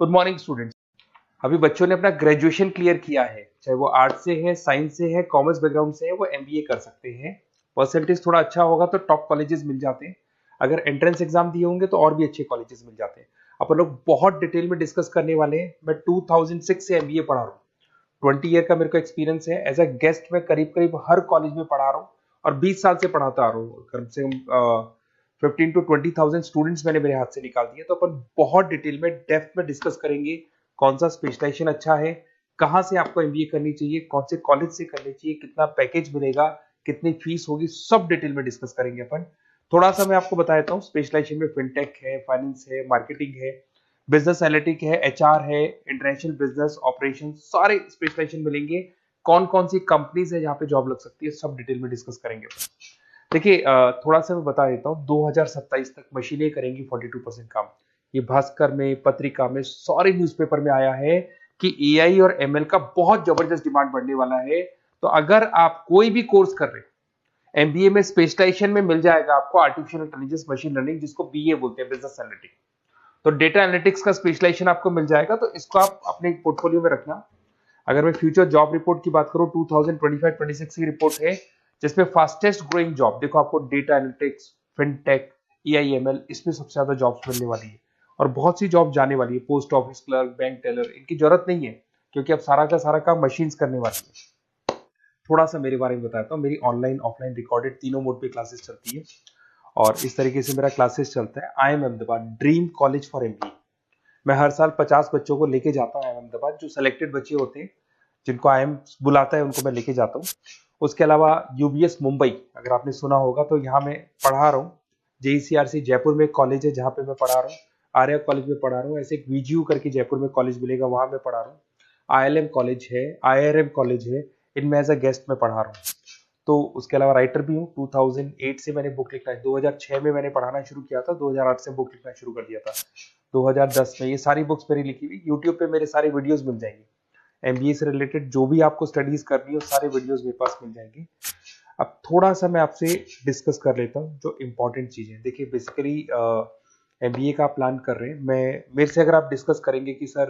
Good morning students. अभी बच्चों ने अपना ग्रेजुएशन क्लियर किया है, चाहे वो आर्ट्स से है, साइंस से है, कॉमर्स बैकग्राउंड से है, वो एमबीए कर सकते हैं। परसेंटेज थोड़ा अच्छा होगा तो टॉप कॉलेजेस मिल जाते हैं। अगर एंट्रेंस एग्जाम दिए होंगे तो और भी अच्छे कॉलेजेस मिल जाते हैं। अपन लोग बहुत डिटेल में डिस्कस करने वाले हैं। मैं 2006 से एमबीए पढ़ा रहा हूँ। 20 ईयर का मेरे को एक्सपीरियंस है। एज अ गेस्ट मैं करीब करीब हर कॉलेज में पढ़ा रहा हूँ और 20 साल से पढ़ाता आ रहा हूँ। कम से कम 15 to 20,000 स्टूडेंट्स मैंने मेरे हाथ से निकाल दिए। तो अपन बहुत डिटेल में डेप्थ में डिस्कस करेंगे कौन सा स्पेशलाइजेशन अच्छा है, कहाँ से आपको एमबीए करनी चाहिए, कौन से कॉलेज से करनी चाहिए, कितना पैकेज मिलेगा, कितनी फीस होगी, सब डिटेल में डिस्कस करेंगे अपन। थोड़ा सा मैं आपको बता देता हूँ। स्पेशलाइजेशन में फिनटेक है, फाइनेंस है, मार्केटिंग है, बिजनेस एनालिटिक है, एचआर है, इंटरनेशनल बिजनेस ऑपरेशन, सारे स्पेशलाइजेशन मिलेंगे। कौन कौन सी कंपनीज है जहाँ पे जॉब लग सकती है, सब डिटेल में डिस्कस करेंगे। देखिए, थोड़ा सा मैं बता देता हूँ। 2027 तक मशीनें करेंगी 42% काम। ये भास्कर में, पत्रिका में, सारे न्यूज़पेपर में आया है कि एआई और एमएल का बहुत जबरदस्त डिमांड बढ़ने वाला है। तो अगर आप कोई भी कोर्स कर रहे हैं, एमबीए में स्पेशलाइजेशन में मिल जाएगा आपको आर्टिफिशियल इंटेलिजेंस, मशीन लर्निंग, जिसको बीए बोलते हैं, बिजनेस एनालिटिक्स। तो डेटा एनालिटिक्स का स्पेशलाइजेशन आपको मिल जाएगा, तो इसको आप अपने पोर्टफोलियो में रखना। अगर मैं फ्यूचर जॉब रिपोर्ट की बात करूं, 2025-26 की रिपोर्ट है, जिसमें फास्टेस्ट ग्रोइंग जॉब देखो आपको डेटा एनालिटिक्स, फिनटेक, एआईएमएल, इसमें सबसे ज्यादा जॉब्स मिलने वाली है। और बहुत सी जॉब जाने वाली है। Post office clerk, bank teller, इनकी जरूरत नहीं है क्योंकि अब सारा का सारा काम मशीन्स करने वाली है। थोड़ा सा मेरे बारे में बताता हूँ। मेरी ऑनलाइन ऑफलाइन रिकॉर्डेड तीनों मोड पे क्लासेस चलती है और इस तरीके से मेरा क्लासेस चलता है। I am Ahmedabad dream college for MBA. मैं हर साल 50 बच्चों को लेके जाता हूँ अहमदाबाद। जो सिलेक्टेड बच्चे होते हैं, जिनको आईएम बुलाता है, उनको मैं लेके जाता हूँ। उसके अलावा यूबीएस मुंबई, अगर आपने सुना होगा, तो यहाँ मैं पढ़ा रहा हूँ। जेईसीआरसी जयपुर में एक कॉलेज है जहाँ पे मैं पढ़ा रहा हूँ। आर्या कॉलेज में पढ़ा रहा हूँ। ऐसे एक वीजीयू करके जयपुर में कॉलेज मिलेगा, वहां मैं पढ़ा रहा हूँ। आईएलएम कॉलेज है, आईआरएम कॉलेज है, इनमें एज अ गेस्ट में पढ़ा रहा हूँ। तो उसके अलावा राइटर भी हूँ। 2008 से मैंने बुक लिखना है। 2006 में मैंने पढ़ाना शुरू किया था, 2008 से बुक लिखना शुरू कर दिया था। 2010 में ये सारी बुक्स मेरी लिखी हुई यूट्यूब पे मेरे सारे वीडियोस मिल जाएंगे। एमबीए से रिलेटेड जो भी आपको स्टडीज करनी हो, सारे वीडियोस मेरे पास मिल जाएंगे। अब थोड़ा सा मैं आपसे डिस्कस कर लेता हूँ जो इम्पोर्टेंट चीजें। देखिए, बेसिकली एमबीए का प्लान कर रहे हैं, मैं मेरे से अगर आप डिस्कस करेंगे कि सर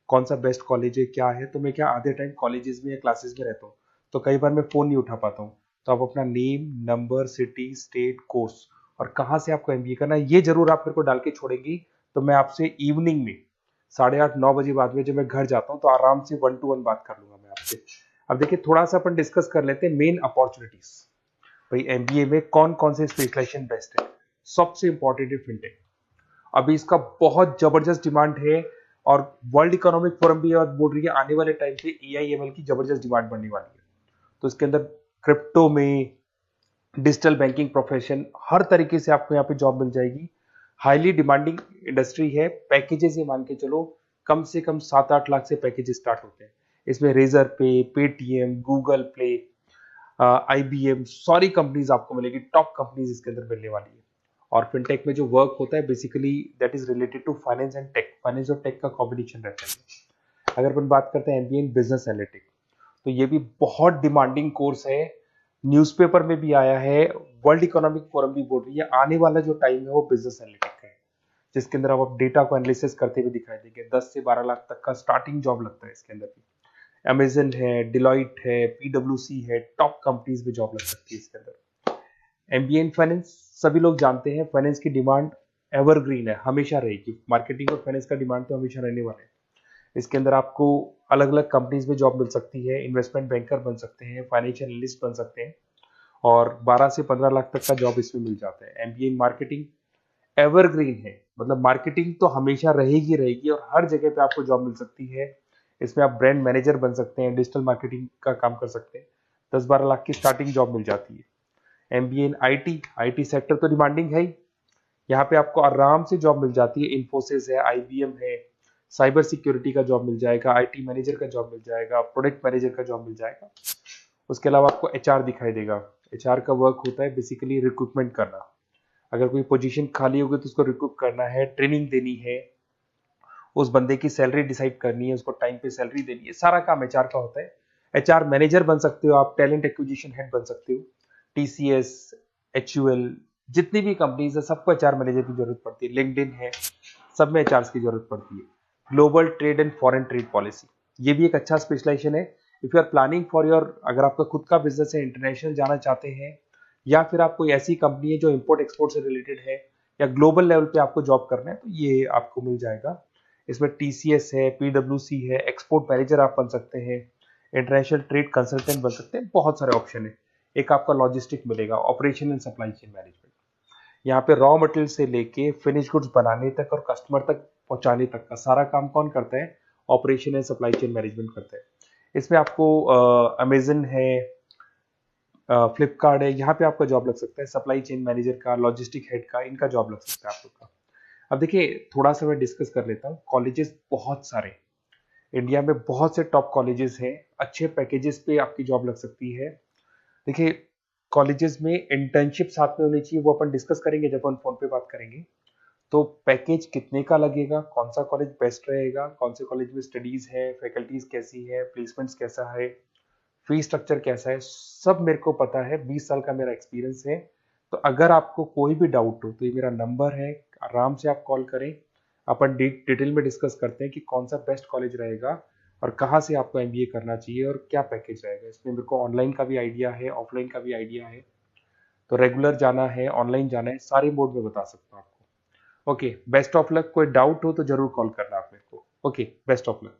कौन सा बेस्ट कॉलेज है, क्या है, तो मैं क्या आधे टाइम कॉलेजेस में या क्लासेस में रहता हूँ, तो कई बार मैं फोन नहीं उठा पाता हूँ। तो आप अपना name, number, city, state, course और कहाँ से आपको एमबीए करना है, ये जरूर आप मेरे को डाल के छोड़ेंगी। तो मैं आपसे इवनिंग में 8:30-9 बजे बाद में जब मैं घर जाता हूँ, तो आराम से 1 to 1 बात कर लूंगा मैं आपसे। अब देखिए, थोड़ा सा अपन डिस्कस कर लेते हैं मेन अपॉर्चुनिटीज। भाई, एमबीए में कौन कौन से स्पेशलाइजेशन बेस्ट है। सबसे इंपॉर्टेंट है फिनटेक। अभी इसका बहुत जबरदस्त डिमांड है और वर्ल्ड इकोनॉमिक फोरम भी बोल रही है आने वाले टाइम पे एआईएमएल की जबरदस्त डिमांड बढ़ने वाली है। तो इसके अंदर क्रिप्टो में, डिजिटल बैंकिंग प्रोफेशन, हर तरीके से आपको यहाँ पे जॉब मिल जाएगी। हाईली डिमांडिंग इंडस्ट्री है। पैकेजेस ये मान के चलो, कम से कम 7-8 लाख से पैकेजेस स्टार्ट होते हैं। इसमें रेजर पे, पेटीएम, गूगल प्ले, आईबीएम, सारी कंपनीज आपको मिलेगी। टॉप कंपनीज इसके अंदर मिलने वाली है। और फिनटेक में जो वर्क होता है, basically that is related to finance and tech. Finance और टेक का कॉम्बिनेशन रहता है। अगर अपन बात करते हैं एमबीए इन बिजनेस एनालिटिक्स, तो ये भी बहुत डिमांडिंग कोर्स है। न्यूज़पेपर में भी आया है, वर्ल्ड इकोनॉमिक फोरम भी बोल रही है आने वाला जो टाइम है वो बिजनेस एनालिटिक्स का है, जिसके अंदर आप डेटा को एनालिसिस करते हुए दिखाई देंगे। 10 से 12 लाख तक का स्टार्टिंग जॉब लगता है इसके अंदर भी। अमेजन है, डिलॉइट है, पीडब्ल्यूसी है, टॉप कंपनीज में जॉब लग सकती है इसके अंदर। एमबीए इन फाइनेंस, सभी लोग जानते हैं फाइनेंस की डिमांड एवरग्रीन है, हमेशा रहेगी। मार्केटिंग और फाइनेंस का डिमांड तो हमेशा रहने वाला है। इसके अंदर आपको अलग अलग कंपनीज में जॉब मिल सकती है। इन्वेस्टमेंट बैंकर बन सकते हैं, फाइनेंशियल एनालिस्ट बन सकते हैं और 12 से 15 लाख तक का जॉब इसमें मिल जाता है। एमबीए इन मार्केटिंग एवरग्रीन है, मतलब मार्केटिंग तो हमेशा रहेगी रहेगी और हर जगह पे आपको जॉब मिल सकती है। इसमें आप ब्रांड मैनेजर बन सकते हैं, डिजिटल मार्केटिंग का काम कर सकते हैं। 10-12 लाख की स्टार्टिंग जॉब मिल जाती है। MBA in IT, IT sector तो डिमांडिंग है ही। यहाँ पे आपको आराम से जॉब मिल जाती है। इन्फोसिस है, आईबीएम है, साइबर सिक्योरिटी का जॉब मिल जाएगा, आईटी मैनेजर का जॉब मिल जाएगा, प्रोडक्ट मैनेजर का जॉब मिल जाएगा। उसके अलावा आपको एचआर दिखाई देगा। एचआर का वर्क होता है बेसिकली रिक्रूटमेंट करना। अगर कोई पोजीशन खाली होगी तो उसको रिक्रूट करना है, ट्रेनिंग देनी है, उस बंदे की सैलरी डिसाइड करनी है, उसको टाइम पे सैलरी देनी है, सारा काम एचआर का होता है। एचआर मैनेजर बन सकते हो आप, टैलेंट एक्विजिशन हेड बन सकते हो। टीसीएस, एचयूएल, जितनी भी कंपनीज है सबको एचआर मैनेजर की जरूरत पड़ती है। लिंक्डइन है, सब में एचआर की जरूरत पड़ती है। Global trade and foreign trade policy, ये भी एक अच्छा स्पेशलाइजेशन है। If you are planning for your, अगर आपका खुद का बिजनेस है, इंटरनेशनल जाना चाहते हैं, या फिर आप कोई ऐसी कंपनी है जो इंपोर्ट एक्सपोर्ट से रिलेटेड है, या ग्लोबल लेवल पे आपको जॉब करना है, तो ये आपको मिल जाएगा। इसमें टीसीएस है, पीडब्ल्यूसी है, एक्सपोर्ट मैनेजर आप बन सकते हैं, इंटरनेशनल ट्रेड कंसल्टेंट बन सकते हैं, बहुत सारे ऑप्शन है। एक आपका लॉजिस्टिक मिलेगा, operation and supply chain management, यहाँ पे रॉ मटेरियल से लेके फिनिश गुड्स बनाने तक और कस्टमर तक पहुंचाने तक का सारा काम कौन करता है? Operation and supply chain management करता है। इसमें आपको अमेजन है, फ्लिपकार्ट है, यहाँ पे आपका जॉब लग सकता है, सप्लाई चेन मैनेजर का, लॉजिस्टिक हेड का, इनका जॉब लग सकता है आप लोग का। अब देखिए, थोड़ा सा मैं डिस्कस कर लेता हूँ। कॉलेजेस बहुत सारे, इंडिया में बहुत से टॉप कॉलेजेस हैं, अच्छे पैकेजेस पे आपकी जॉब लग सकती है। देखिए, कॉलेजेस में इंटर्नशिप साथ में होनी चाहिए, वो अपन डिस्कस करेंगे जब अपन फोन पे बात करेंगे। तो पैकेज कितने का लगेगा, कौन सा कॉलेज बेस्ट रहेगा, कौन से कॉलेज में स्टडीज है, फैकल्टीज कैसी है, प्लेसमेंट्स कैसा है, फी स्ट्रक्चर कैसा है, सब मेरे को पता है, 20 साल का मेरा एक्सपीरियंस है। तो अगर आपको कोई भी डाउट हो तो ये मेरा नंबर है, आराम से आप कॉल करें, अपन डिटेल में डिस्कस करते हैं कि कौन सा बेस्ट कॉलेज रहेगा और कहाँ से आपको एमबीए करना चाहिए और क्या पैकेज रहेगा। इसमें मेरे को ऑनलाइन का भी आइडिया है, ऑफलाइन का भी आइडिया है, तो रेगुलर जाना है, ऑनलाइन जाना है, सारे मोड में बता सकता हूँ आपको। Okay, best of luck. कोई डाउट हो तो जरूर कॉल करना आप मेरे को। Okay, best of luck.